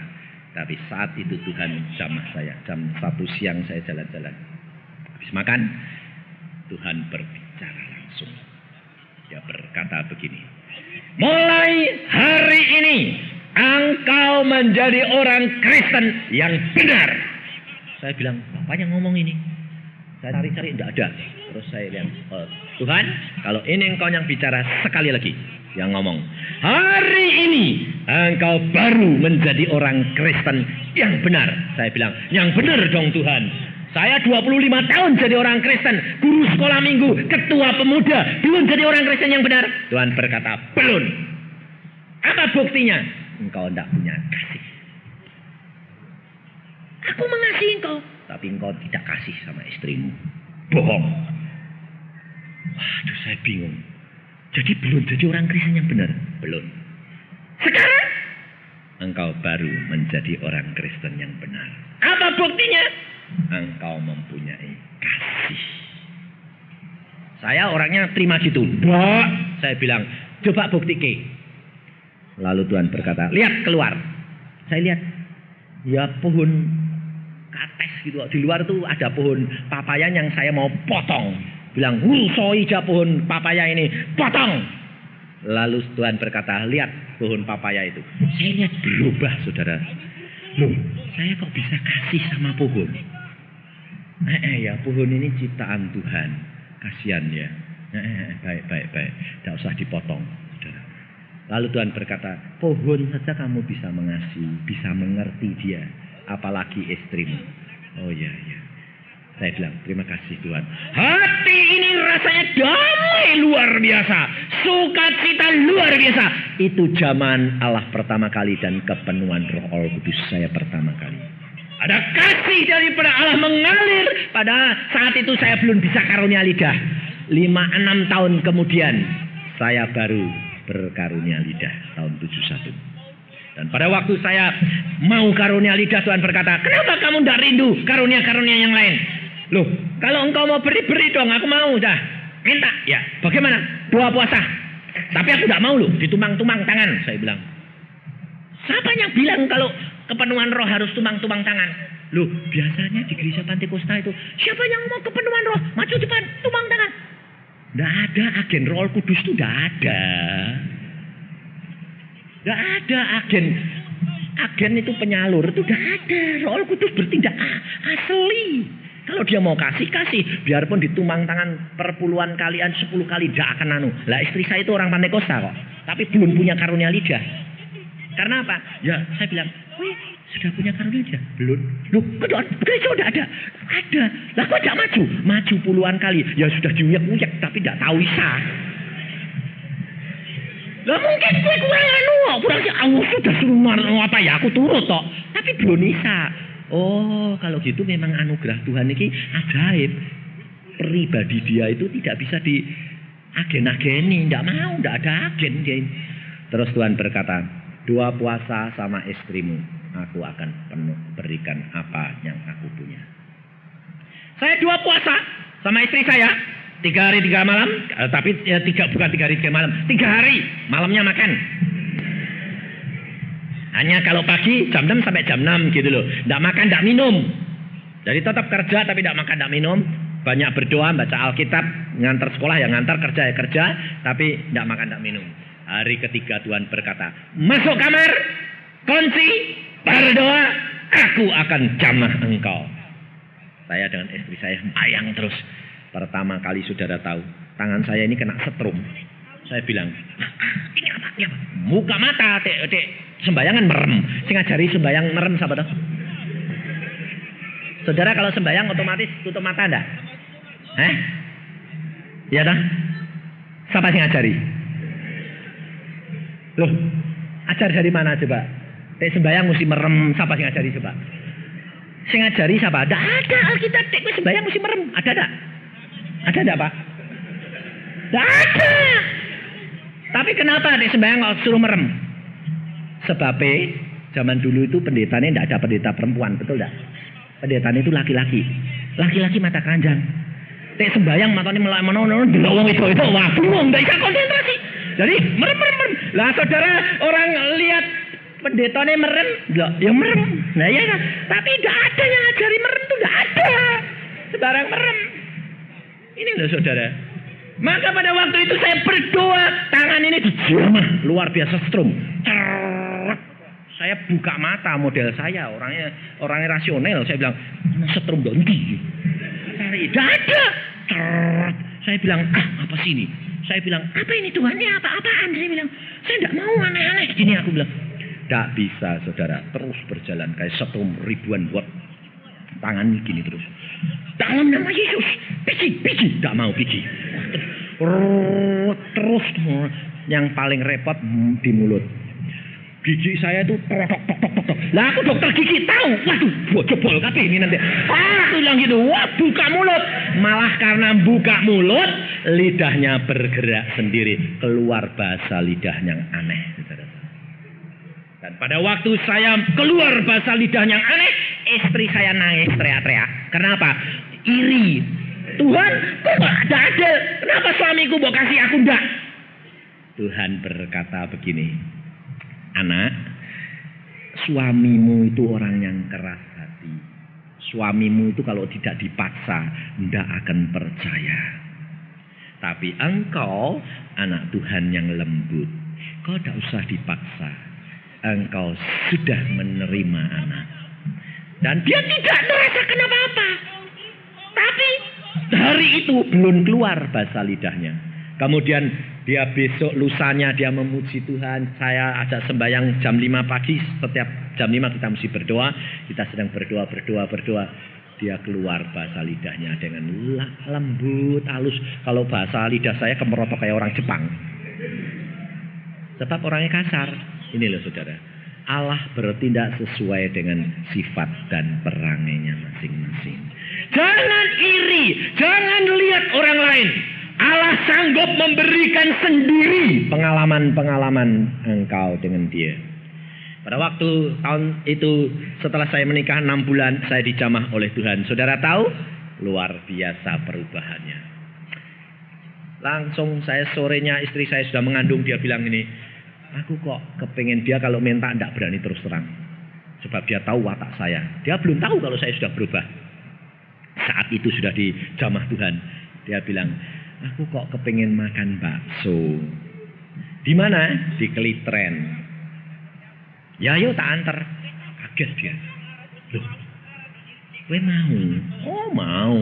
Tapi saat itu Tuhan jamah saya. Jam 1 siang saya jalan-jalan. Habis makan, Tuhan berbicara langsung. Dia berkata begini. Mulai hari ini, engkau menjadi orang Kristen yang benar. Saya bilang, Bapak yang ngomong ini. Saya cari-cari, tidak ada. Terus saya bilang, Tuhan, kalau ini engkau yang bicara sekali lagi. Yang ngomong, hari ini engkau baru menjadi orang Kristen yang benar. Saya bilang, yang benar dong Tuhan. Saya 25 tahun jadi orang Kristen, guru sekolah minggu, ketua pemuda, belum jadi orang Kristen yang benar. Tuhan berkata, belum. Apa buktinya? Engkau tidak punya kasih. Aku mengasihi engkau, tapi engkau tidak kasih sama istrimu. Bohong. Waduh, saya bingung. Jadi belum jadi orang Kristen yang benar? Belum. Sekarang engkau baru menjadi orang Kristen yang benar. Apa buktinya? Engkau mempunyai kasih. Saya orangnya terima gitu. Mbak, saya bilang, coba buktikan. Lalu Tuhan berkata, lihat keluar. Saya lihat, ya pohon kates gitu. Di luar tuh ada pohon papaya yang saya mau potong. Bilang, soi pohon papaya ini, potong. Lalu Tuhan berkata, lihat pohon papaya itu. Saya lihat berubah, saudara. Loh, saya kok bisa kasih sama pohon? Ya, pohon ini ciptaan Tuhan. Kasihan ya. Baik. Tidak usah dipotong, saudara. Lalu Tuhan berkata, pohon saja kamu bisa mengasihi, bisa mengerti dia, apalagi istrimu. Oh iya, iya. Saya bilang, terima kasih Tuhan. Hati ini rasanya damai luar biasa. Sukacita luar biasa. Itu zaman Allah pertama kali dan kepenuhan Roh Kudus saya pertama kali. Ada kasih daripada Allah mengalir. Pada saat itu saya belum bisa karunia lidah. 5-6 tahun kemudian saya baru berkarunia lidah tahun 71. Dan pada waktu saya mau karunia lidah, Tuhan berkata, kenapa kamu tidak rindu karunia-karunia yang lain? Loh, kalau engkau mau beri dong, aku mau dah. Minta, ya. Bagaimana? 2 puasa. Tapi aku tidak mau loh, ditumang-tumang tangan, saya bilang. Siapa yang bilang kalau kepenuhan roh harus tumang-tumang tangan? Loh, biasanya di gereja Pantekosta itu, siapa yang mau kepenuhan roh? Maju depan, tumang tangan. Tidak ada agen Roh Kudus itu, tidak ada. Tidak ada agen. Agen itu penyalur, itu tidak ada. Roh Kudus bertindak asli. Kalau dia mau kasih, kasih. Biarpun ditumang tangan per puluhan kalian, 10 kali, tidak akan anu. Lah istri saya itu orang Pantekosta kok. Tapi belum punya karunia lidah. Karena apa? Ya saya bilang, wih sudah punya karunia lidah? Belum. Loh, gereja udah ada. Ada. Lah kok tidak maju? Maju puluhan kali. Ya sudah diuyak-uyak, tapi tidak tahu isa. Lah mungkin gue kurang anu. Kurang aku sudah suruh apa ya, aku turut kok. Tapi belum isa. Oh, kalau gitu memang anugerah Tuhan ini ajaib. Pribadi dia itu tidak bisa di agen-ageni, tidak mau, tidak ada agen dia. Terus Tuhan berkata, 2 puasa sama istrimu, aku akan penuh berikan apa yang aku punya. Saya 2 puasa sama istri saya, 3 hari 3 malam, tapi ya, bukan 3 hari 3 malam, 3 hari malamnya makan. Hanya kalau pagi jam 6 sampai jam 6 gitu loh. Tidak makan, tidak minum. Jadi tetap kerja tapi tidak makan, tidak minum. Banyak berdoa, baca Alkitab, ngantar sekolah ya ngantar, kerja ya kerja. Tapi tidak makan, tidak minum. Hari ketiga Tuhan berkata, masuk kamar, kunci, berdoa, aku akan jamah engkau. Saya dengan istri saya bayang terus. Pertama kali saudara tahu, tangan saya ini kena setrum. Saya bilang, ini apa? Ini apa? Buka mata, dek. Sembayangan merem. Sing ngajari sembayang merem siapa toh? Saudara kalau sembayang otomatis tutup mata enggak? Iya toh? Siapa sing ngajari? Loh, ajar dari mana coba? Dek sembayang mesti merem, siapa sing ngajari coba? Sing ngajari siapa? Enggak ada Alkitab dek sembayang mesti merem. Ada enggak? Ada enggak, Pak? Enggak ada. Tapi kenapa dek sembayang kok suruh merem? Sebabnya zaman dulu itu pendetanya tidak ada pendeta perempuan, betul tidak? Pendetanya itu laki-laki. Laki-laki mata keranjang. Tek sembayang matanya melak-melak delok itu wah bingung, tidak bisa konsentrasi. Jadi merem. Lah saudara orang lihat pendetanya merem, ya merem. Nah ya, tapi tidak ada yang ngajari merem itu, tidak ada. Sebarang merem. Ini loh saudara. Maka pada waktu itu saya berdoa, tangan ini dijamah luar biasa strum. Saya buka mata model saya, orangnya rasional. Saya bilang, setrum ganti. Cari, tidak ada. Saya bilang, apa sih ini? Saya bilang, apa ini Tuhan? Ini apa-apaan? Saya bilang, saya tidak mau aneh-aneh. Gini aku bilang, tidak bisa saudara, terus berjalan kayak setrum ribuan watt. Tangan gini terus. Dalam nama Yesus, piji, tidak mau piji. Terus yang paling repot di mulut. Gigi saya itu tok. Lah aku dokter gigi tahu. Waduh, jebol kabeh ini nanti. Aku bilang gitu, wah buka mulut. Malah karena buka mulut, lidahnya bergerak sendiri. Keluar bahasa lidah yang aneh. Dan pada waktu saya keluar bahasa lidah yang aneh, istri saya nangis teriak-teriak. Kenapa? Iri. Tuhan, kok gak ada? Kenapa suamiku mau kasih aku enggak? Tuhan berkata begini, anak, suamimu itu orang yang keras hati. Suamimu itu kalau tidak dipaksa, tidak akan percaya. Tapi engkau, anak Tuhan yang lembut, kau tidak usah dipaksa. Engkau sudah menerima anak. Dan dia tidak merasakan apa-apa. Tapi hari itu belum keluar bahasa lidahnya. Kemudian dia besok lusanya dia memuji Tuhan. Saya ajak sembahyang jam 5 pagi. Setiap jam 5 kita mesti berdoa. Kita sedang berdoa. Dia keluar bahasa lidahnya dengan lembut, halus. Kalau bahasa lidah saya kemerotok kayak orang Jepang. Sebab orangnya kasar. Ini loh saudara. Allah bertindak sesuai dengan sifat dan perangainya masing-masing. Jangan iri, jangan lihat orang lain. Allah sanggup memberikan sendiri pengalaman-pengalaman engkau dengan dia. Pada waktu tahun itu setelah saya menikah 6 bulan saya dijamah oleh Tuhan. Saudara tahu? Luar biasa perubahannya. Langsung saya sorenya istri saya sudah mengandung, dia bilang ini, aku kok kepengen dia kalau minta tidak berani terus terang. Sebab dia tahu watak saya. Dia belum tahu kalau saya sudah berubah. Saat itu sudah dijamah Tuhan. Dia bilang, aku kok kepengen makan bakso. Di mana? Di Kelitren. Ya yuk tak antar. Kaget dia. Loh, gue mau? Oh mau.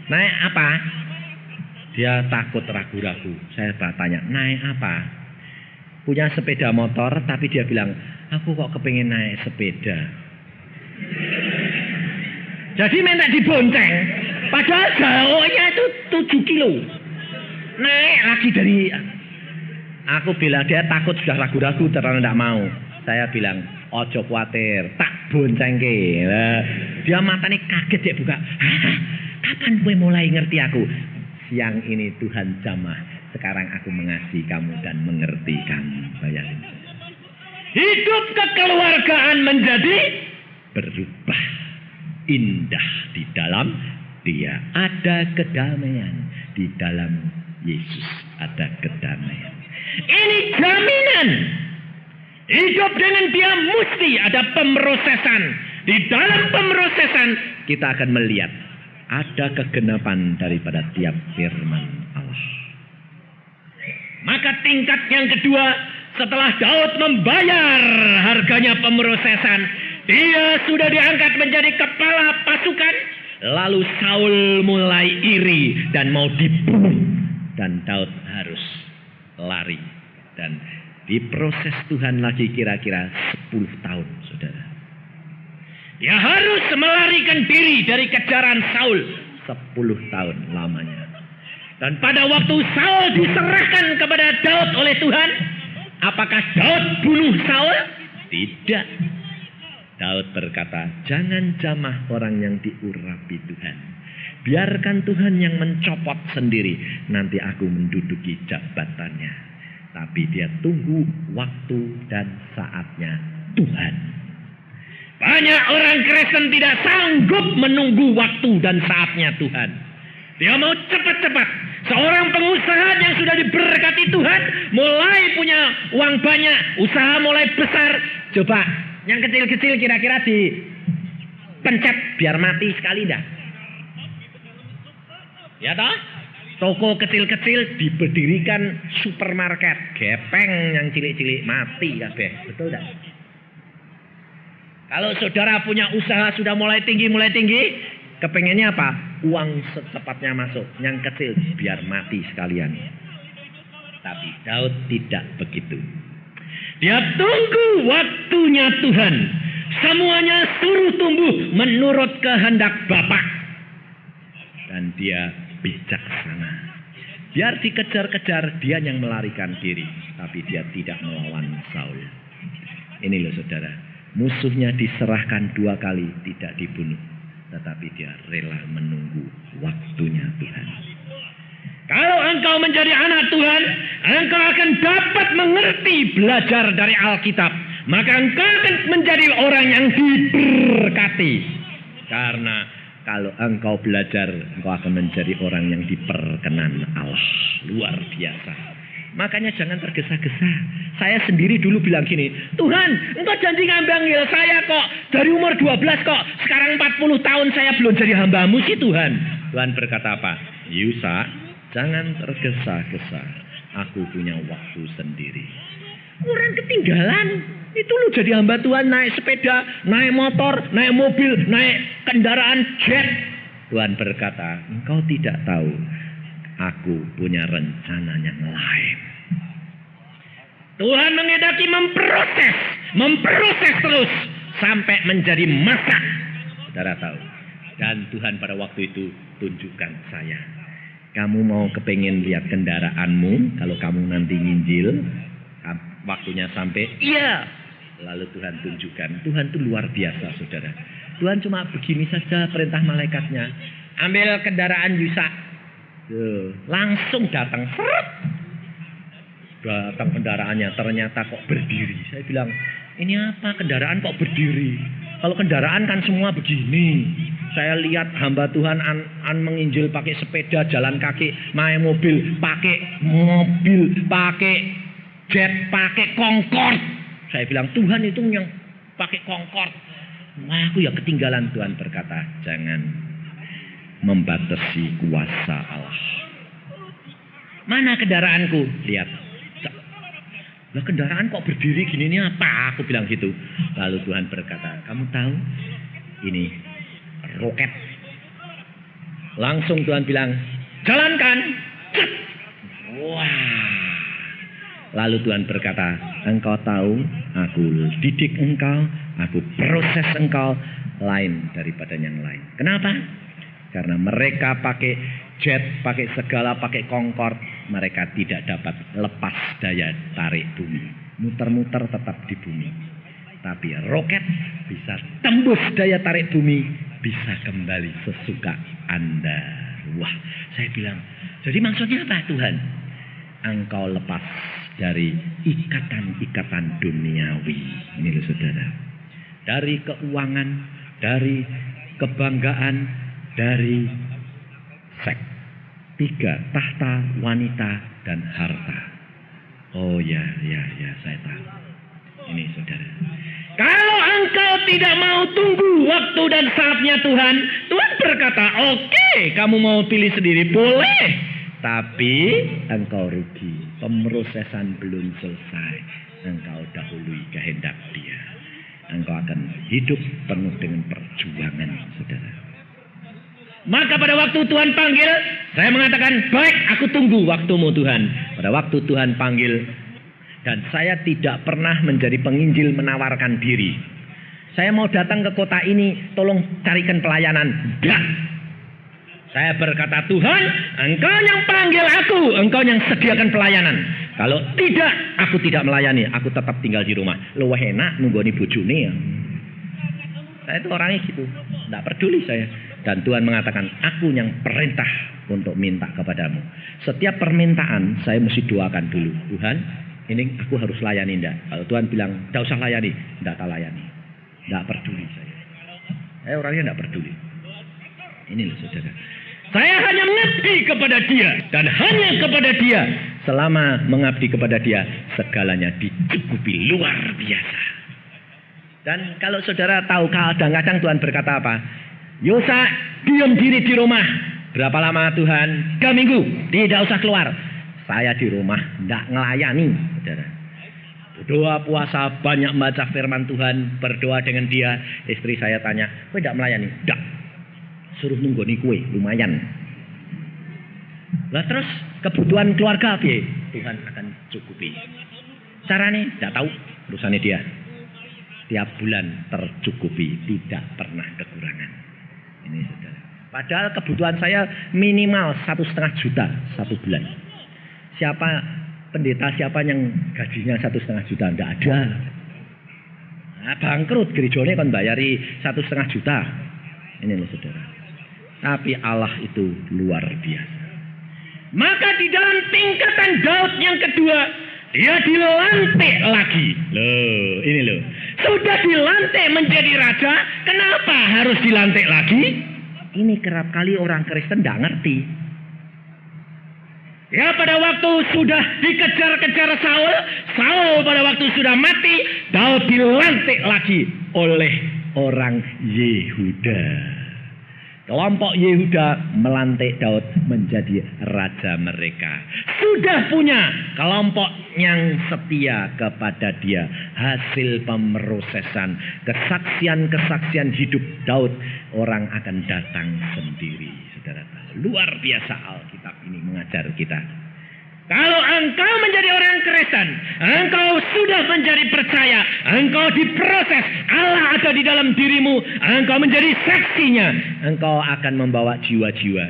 Naik apa? Dia takut ragu-ragu. Saya tanya, naik apa? Punya sepeda motor, tapi dia bilang, aku kok kepengen naik sepeda. Jadi minta dibonceng. Padahal jauhnya itu 7 kilo. Naik lagi dari... Aku bilang, dia takut sudah ragu-ragu terlalu tidak mau. Saya bilang, ojo khawatir, tak bonceng ke. Dia matanya kaget, dia buka. Kapan gue mulai ngerti aku? Siang ini Tuhan jamah. Sekarang aku mengasihi kamu dan mengerti kamu. Bayangin. Hidup kekeluargaan menjadi berubah. Indah di dalam dia. Ada kedamaian. Di dalam Yesus ada kedamaian. Ini jaminan. Hidup dengan dia mesti ada pemrosesan. Di dalam pemrosesan kita akan melihat ada kegenapan daripada tiap firman Allah. Maka tingkat yang kedua, setelah Daud membayar harganya pemrosesan, dia sudah diangkat menjadi kepala pasukan. Lalu Saul mulai iri dan mau dibunuh. Dan Daud harus lari. Dan diproses Tuhan lagi kira-kira 10 tahun, saudara. Dia harus melarikan diri dari kejaran Saul 10 tahun lamanya. Dan pada waktu Saul diserahkan kepada Daud oleh Tuhan, apakah Daud bunuh Saul? Tidak. Daud berkata, jangan jamah orang yang diurapi Tuhan. Biarkan Tuhan yang mencopot sendiri. Nanti aku menduduki jabatannya. Tapi dia tunggu waktu dan saatnya Tuhan. Banyak orang Kristen tidak sanggup menunggu waktu dan saatnya Tuhan. Dia mau cepat-cepat. Seorang pengusaha yang sudah diberkati Tuhan, mulai punya uang banyak, usaha mulai besar. Coba, yang kecil-kecil kira-kira dipencet biar mati sekali dah. Ya toh? Toko kecil-kecil diberdirikan supermarket, gepeng yang cilik-cilik mati kabeh. Betul tak? Kalau saudara punya usaha sudah mulai tinggi, kepengennya apa? Uang secepatnya masuk. Yang kecil biar mati sekalian. Tapi Daud tidak begitu. Dia tunggu waktunya Tuhan. Semuanya suruh tumbuh menurut kehendak Bapa. Dan dia bijaksana. Biar dikejar-kejar, dia yang melarikan diri. Tapi dia tidak melawan Saul. Ini loh saudara. Musuhnya diserahkan 2 kali, tidak dibunuh. Tetapi dia rela menunggu waktunya Tuhan. Kalau engkau menjadi anak Tuhan, engkau akan dapat mengerti belajar dari Alkitab. Maka engkau akan menjadi orang yang diberkati. Karena kalau engkau belajar, engkau akan menjadi orang yang diperkenan Allah. Luar biasa. Makanya jangan tergesa-gesa. Saya sendiri dulu bilang gini, Tuhan, engkau janji ngambil saya kok. Dari umur 12 kok. Sekarang 40 tahun saya belum jadi hamba-Mu sih Tuhan. Tuhan berkata apa? Yusa, jangan tergesa-gesa. Aku punya waktu sendiri. Orang ketinggalan. Itu lu jadi hamba Tuhan, naik sepeda, naik motor, naik mobil, naik kendaraan jet. Tuhan berkata, engkau tidak tahu. aku punya rencana yang lain. Tuhan menghendaki memproses terus sampai menjadi masak. Saudara tahu. Dan Tuhan pada waktu itu tunjukkan saya. Kamu mau kepengen lihat kendaraanmu kalau kamu nanti nginjil, waktunya sampai, iya. Lalu Tuhan tunjukkan. Tuhan itu luar biasa, saudara. Tuhan cuma begini saja perintah malaikatnya. Ambil kendaraan Yusa. Langsung datang. Datang kendaraannya, ternyata kok berdiri. Saya bilang, ini apa kendaraan kok berdiri? Kalau kendaraan kan semua begini. Saya lihat hamba Tuhan an menginjil pakai sepeda, jalan kaki, naik mobil, pakai jet, pakai Concorde. Saya bilang, Tuhan itu yang pakai Concorde. Wah, aku ya ketinggalan. Tuhan berkata, jangan membatasi kuasa Allah. Mana kendaraanku? Lihat. Lah kendaraan kok berdiri gini, ini apa? Aku bilang gitu. Lalu Tuhan berkata, kamu tahu ini roket. Langsung Tuhan bilang, jalankan. Wah. Lalu Tuhan berkata, engkau tahu aku didik engkau, aku proses engkau lain daripada yang lain. Kenapa? Karena mereka pakai jet, pakai segala, pakai Concorde, mereka tidak dapat lepas daya tarik bumi. Muter-muter tetap di bumi. Tapi roket bisa tembus daya tarik bumi, bisa kembali sesuka Anda. Wah, saya bilang, jadi maksudnya apa Tuhan? Engkau lepas dari ikatan-ikatan duniawi. Ini loh saudara. Dari keuangan, dari kebanggaan, dari seks. 3, tahta, wanita, dan harta. Oh ya, saya tahu. Ini saudara. Kalau engkau tidak mau tunggu waktu dan saatnya Tuhan berkata, oke, kamu mau pilih sendiri, boleh. Tapi engkau rugi. Pemrosesan belum selesai. Engkau dahului kehendak Dia. Engkau akan hidup penuh dengan perjuangan, saudara. Maka pada waktu Tuhan panggil, saya mengatakan, baik, aku tunggu waktumu Tuhan. Pada waktu Tuhan panggil, dan saya tidak pernah menjadi penginjil menawarkan diri. Saya mau datang ke kota ini, tolong carikan pelayanan. Tidak. Saya berkata, Tuhan, engkau yang panggil aku, engkau yang sediakan pelayanan. Kalau tidak, aku tidak melayani, aku tetap tinggal di rumah. Luwih enak nunggoni bojone ya. Saya itu orangnya gitu, tidak peduli saya. Dan Tuhan mengatakan, aku yang perintah untuk minta kepadamu. Setiap permintaan saya mesti doakan dulu. Tuhan, ini aku harus layani enggak? Kalau Tuhan bilang, tidak usah layani, tidak tak layani. Tidak peduli saya. Saya orangnya tidak peduli. Ini loh saudara. Saya hanya mengabdi kepada Dia. Dan hanya kepada Dia. Selama mengabdi kepada Dia, segalanya dicukupi luar biasa. Dan kalau saudara tahu, kadang-kadang Tuhan berkata apa? Yosa, diam diri di rumah. Berapa lama Tuhan? 3 minggu. Tidak usah keluar. Saya di rumah, tidak ngelayani. Saudara. Berdoa, puasa, banyak membaca firman Tuhan. Berdoa dengan Dia. Istri saya tanya, kau tidak melayani? Tidak. Suruh nunggoni kue, lumayan. Lah terus kebutuhan keluarga apa? Tuhan akan cukupi. Caranya tidak tahu. Urusannya Dia. Tiap bulan tercukupi. Tidak pernah kekurangan. Ini saudara. Padahal kebutuhan saya minimal 1,5 juta 1 bulan. Siapa pendeta siapa yang gajinya 1,5 juta? Tidak ada. Nah, bangkrut gerejone kan bayari 1,5 juta. Ini loh saudara. Tapi Allah itu luar biasa. Maka di dalam tingkatan Daud yang kedua, dia dilantik lagi. Loh, ini loh. Sudah dilantik menjadi raja, kenapa harus dilantik lagi? Ini kerap kali orang Kristen tidak ngerti. Ya pada waktu sudah dikejar-kejar Saul, Saul pada waktu sudah mati, Daud dilantik lagi oleh orang Yehuda. Kelompok Yehuda melantik Daud menjadi raja mereka. Sudah punya kelompok yang setia kepada Dia. Hasil pemrosesan, kesaksian-kesaksian hidup Daud, orang akan datang sendiri. Saudara, luar biasa Alkitab. ini mengajar kita. Kalau engkau menjadi orang Kristen, engkau sudah menjadi percaya, engkau diproses, Allah ada di dalam dirimu, engkau menjadi saksinya, engkau akan membawa jiwa-jiwa,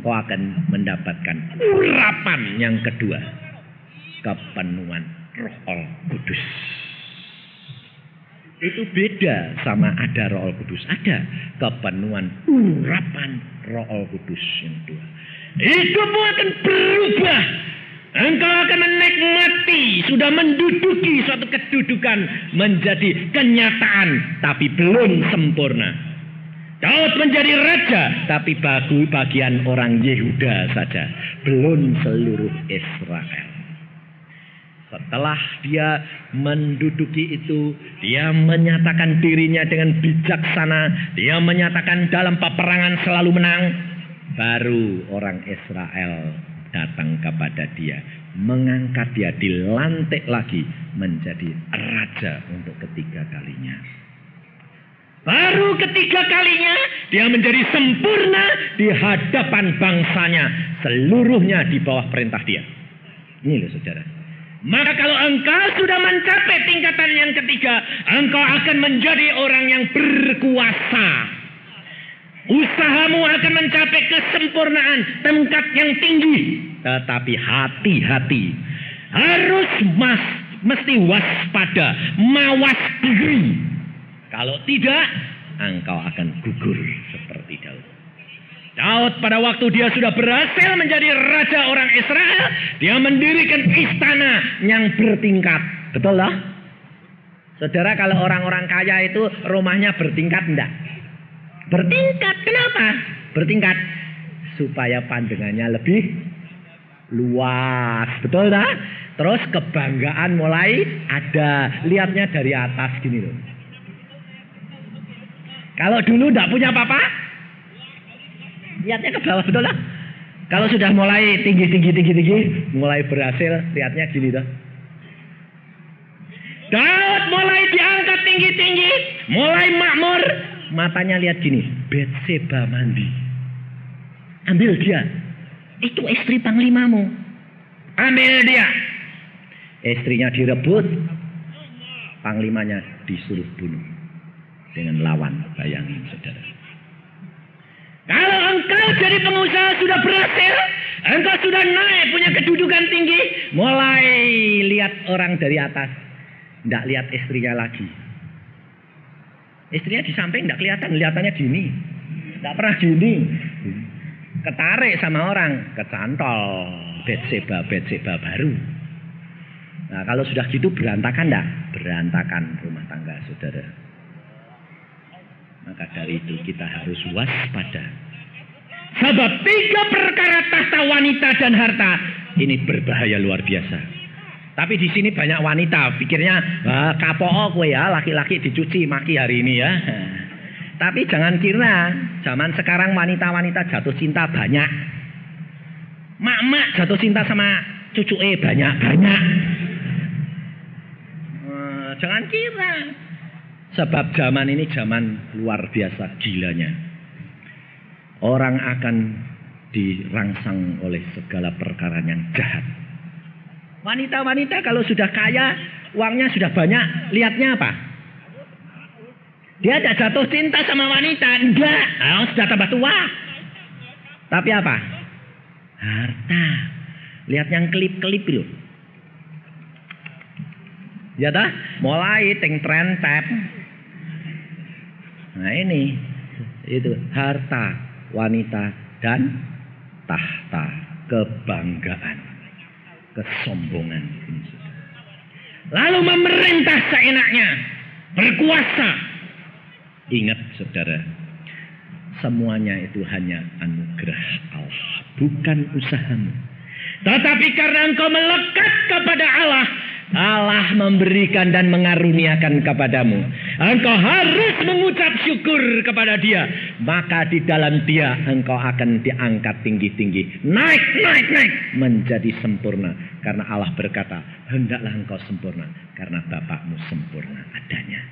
engkau akan mendapatkan urapan yang kedua, kepenuhan Roh Kudus. Itu beda sama ada Roh Kudus, ada kepenuhan urapan Roh Kudus yang kedua. Hidupmu akan berubah. Engkau akan menikmati, sudah menduduki suatu kedudukan menjadi kenyataan, tapi belum sempurna. Daud menjadi raja, tapi bagian orang Yehuda saja, belum seluruh Israel. Setelah dia menduduki itu, dia menyatakan dirinya dengan bijaksana, dia menyatakan dalam peperangan selalu menang, baru orang Israel datang kepada dia, mengangkat dia, dilantik lagi menjadi raja untuk ketiga kalinya. Baru ketiga kalinya dia menjadi sempurna di hadapan bangsanya, seluruhnya di bawah perintah dia. Ini loh saudara. Maka kalau engkau sudah mencapai tingkatan yang ketiga, engkau akan menjadi orang yang berkuasa. Usahamu akan mencapai kesempurnaan, tingkat yang tinggi. Tetapi hati-hati. Harus mesti waspada, mawas diri. Kalau tidak, engkau akan gugur seperti Daud. Daud pada waktu dia sudah berhasil menjadi raja orang Israel, dia mendirikan istana yang bertingkat. Betul lah? Saudara, kalau orang-orang kaya itu rumahnya bertingkat enggak? Bertingkat. Kenapa? Bertingkat supaya pandangannya lebih luas. Betul tak? Terus kebanggaan mulai ada. Lihatnya dari atas gini loh. Kalau dulu enggak punya apa-apa, lihatnya ke bawah. Betul tak? Kalau sudah mulai tinggi, mulai berhasil, lihatnya gini tuh. Daud mulai diangkat tinggi-tinggi, mulai makmur. Matanya lihat gini, Betseba mandi. Ambil dia. Itu istri panglimamu. Ambil dia. Istrinya direbut. Panglimanya disuruh bunuh. Dengan lawan, bayangin saudara. Kalau engkau jadi pengusaha sudah berhasil, engkau sudah naik, punya kedudukan tinggi, mulai lihat orang dari atas. Tidak lihat istrinya lagi. Istrinya di samping tidak kelihatan, kelihatannya gini. Tidak pernah gini. Ketarik sama orang, kecantol. Betseba baru. Nah, kalau sudah gitu berantakan enggak? Berantakan rumah tangga saudara. Maka dari itu kita harus waspada. Sebab 3 perkara tahta wanita dan harta ini berbahaya luar biasa. Tapi di sini banyak wanita pikirnya kapok kowe ya, laki-laki dicuci maki hari ini ya. Tapi jangan kira zaman sekarang wanita-wanita jatuh cinta banyak. Mak-mak jatuh cinta sama cucuke banyak. Jangan kira. Sebab zaman ini zaman luar biasa gilanya. Orang akan dirangsang oleh segala perkara yang jahat. Wanita-wanita kalau sudah kaya, uangnya sudah banyak, lihatnya apa? Dia tidak jatuh cinta sama wanita, enggak. Sudah tambah tua. Tapi apa? Harta. Lihat yang kelip-kelip loh. Ya dah, mulai tren tap. Nah ini, itu harta, wanita dan tahta, kebanggaan. Kesombongan. Lalu memerintah seenaknya, berkuasa. Ingat saudara, semuanya itu hanya anugerah Allah, bukan usahamu. Tetapi karena engkau melekat kepada Allah, Allah memberikan dan mengaruniakan kepadamu. Engkau harus mengucap syukur kepada Dia. Maka di dalam Dia engkau akan diangkat tinggi-tinggi. Naik menjadi sempurna. Karena Allah berkata, hendaklah engkau sempurna. Karena Bapakmu sempurna adanya.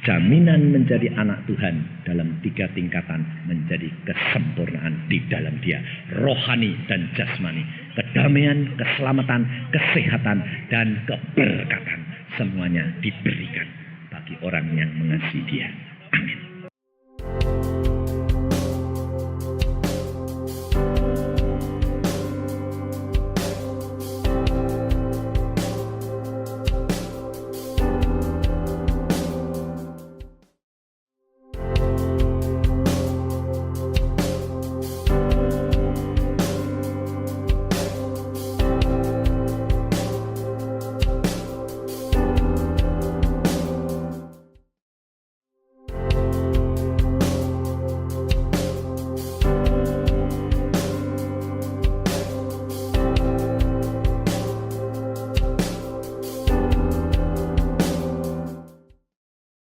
jaminan menjadi anak Tuhan dalam 3 tingkatan, menjadi kesempurnaan di dalam Dia, rohani dan jasmani, kedamaian, keselamatan, kesehatan, dan keberkatan, semuanya diberikan bagi orang yang mengasihi Dia. Amin.